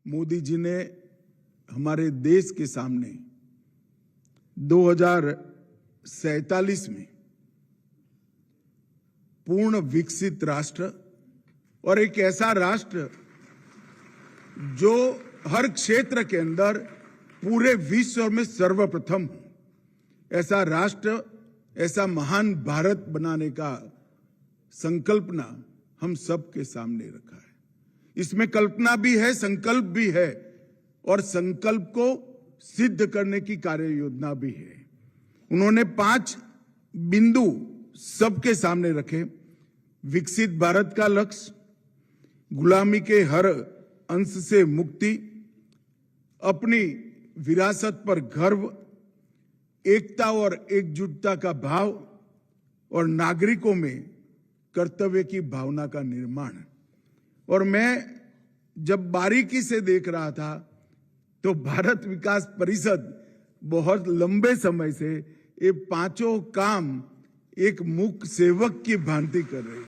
मोदी जी ने हमारे देश के सामने 2047 में पूर्ण विकसित राष्ट्र और एक ऐसा राष्ट्र जो हर क्षेत्र के अंदर पूरे विश्व में सर्वप्रथम हो, ऐसा राष्ट्र, ऐसा महान भारत बनाने का संकल्पना हम सबके सामने रखा है। इसमें कल्पना भी है, संकल्प भी है और संकल्प को सिद्ध करने की कार्य योजना भी है। उन्होंने 5 बिंदु सबके सामने रखे। विकसित भारत का लक्ष्य, गुलामी के हर अंश से मुक्ति, अपनी विरासत पर गर्व, एकता और एकजुटता का भाव और नागरिकों में कर्तव्य की भावना का निर्माण। और मैं जब बारीकी से देख रहा था तो भारत विकास परिषद बहुत लंबे समय से ये 5 काम एक मूक सेवक की भांति कर रही है।